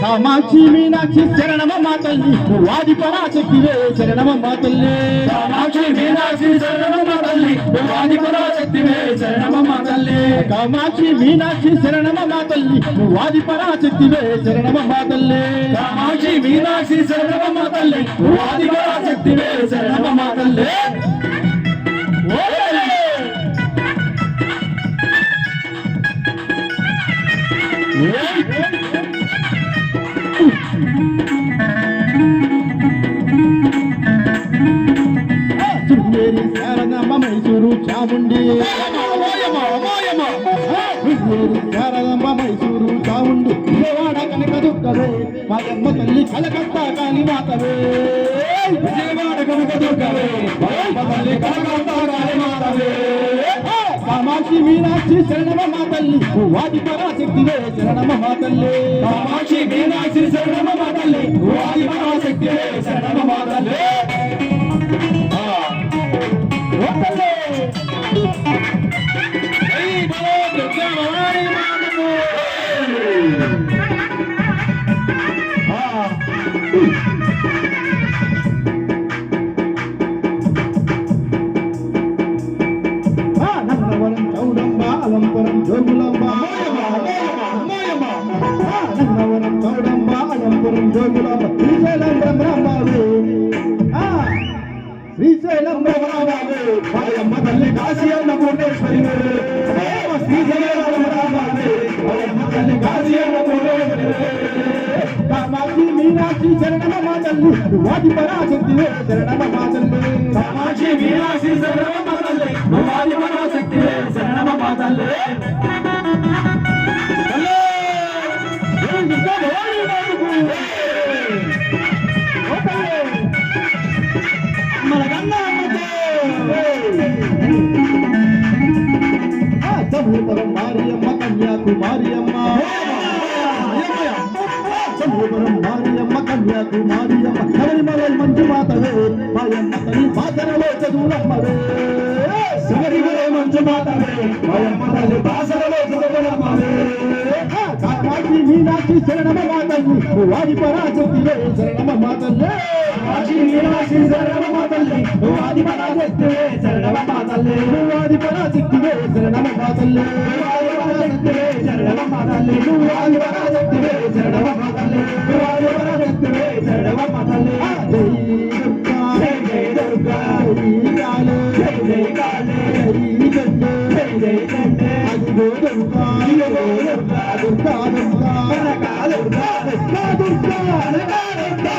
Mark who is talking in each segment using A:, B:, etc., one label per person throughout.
A: కామాక్షి మీనాక్షి శరణమమ్మ తల్లి వాది పరాశక్తివే శరణమమ్మ తల్లి
B: కామాక్షి మీనాక్షి శరణమమ్మ తల్లి వాది పరాశక్తివే శరణమమ్మ తల్లి
A: కామాక్షి మీనాక్షి శరణమమ్మ తల్లి వాది పరాశక్తివే శరణమమ్మ తల్లి
B: కామాక్షి మీనాక్షి శరణమమ్మ తల్లి వాది పరాశక్తివే శరణమమ్మ తల్లి
A: శృంగేరి శారదమ్మ మైసూరు చాముండి శృంగేరి శారదమ్మ మైసూరు చాముండి విజయవాడ కనక దుర్గవే మాయమ్మ తల్లి కలకత్తా కాళీ మాతవే
B: విజయవాడ కనక దుర్గవే మాయమ్మ తల్లి కలకత్తా కాళీ మాతవే
A: కామాక్షి మీనాక్షి శరణమమ్మ తల్లి వాది పరాశక్తివే శరణమమ్మ తల్లి
B: కామాక్షి మీనాక్షి శరణమమ్మ తల్లి వాది పరాశక్తివే శరణమమ్మ తల్లి
A: నందవరం చౌడమ్మ అలంపురం జోగులమ్మ నందవరం చౌడమ్మ అలంపురం జోగులమ్మ శ్రీశైలం బ్రహ్మరాంబాబు శ్రీశైలం బ్రహ్మరాంబాబు
B: మాయమ్మ తల్లి కాశీ అన్న పూర్ణేశ్వరి శ్రీశైలం బ్రహ్మరాంబాబు మాయమ్మ తల్లి కాశీ అన్న పూర్ణేశ్వరి
A: కామాక్షి మీనాక్షి శరణమమ్మ తల్లి వాది పరాశక్తివే శరణమమ్మ తల్లి
B: కామాక్షి మీనాక్షి శరణమమ్మ తల్లి వాది పరాశక్తివే శరణమమ్మ తల్లి
A: సమూపరం మారియమ్మ కన్యాకుమారియమ్మ సమూపరం మారియమ్మ కన్యాకుమారియమ్మ శబరిమలై మంజు మాతవే మాయమ్మ తల్లి బాసరలో చదువులమ్మవే
B: శబరిమలై మంజు మాతవే మాయమ్మ తల్లి బాసరలో చదువులమ్మవే
A: కామాక్షి మీనాక్షి శరణమమ్మ తల్లి వాది పరాశక్తివే శరణమమ్మ తల్లి
B: కామాక్షి మీనాక్షి శరణమమ్మ తల్లి వాది పరాశక్తివే శరణమమ్మ తల్లి
A: వాది పరాశక్తివే శరణమమ్మ తల్లి
B: వాది పరాశక్తివే శరణమమ్మ తల్లి వాది పరాశక్తివే శరణమమ్మ తల్లి వాది పరాశక్తివే శరణమమ్మ తల్లి
A: జై దుర్గా జై కాళీ
B: జై జై కాళీ
A: జై గండే
B: జై జై గండే
A: అదిగో దుర్గా
B: ఇదిగో దుర్గా
A: దుర్గా దుర్గా
B: కనకా దుర్గా
A: దుర్గా దుర్గా
B: కనకా దుర్గా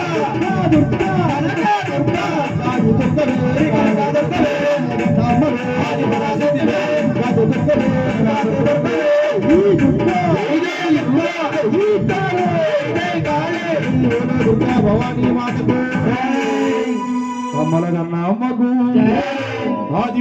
A: దుర్గా
B: కనకా దుర్గా
A: ఆది దుర్గవే
B: కనకా దుర్గవే
A: రామవే
B: ఆది పరాశక్తివే
A: ఆది దుర్గవే
B: ఆది దుర్గవే
A: ఈ దుర్గా
B: జై దుర్గా
A: ఈ కాళీ
B: జై కాళీ
A: దుర్గా భవానీ మాతకు
B: జై
A: కమల అమ్మకు
B: జై
A: ఆది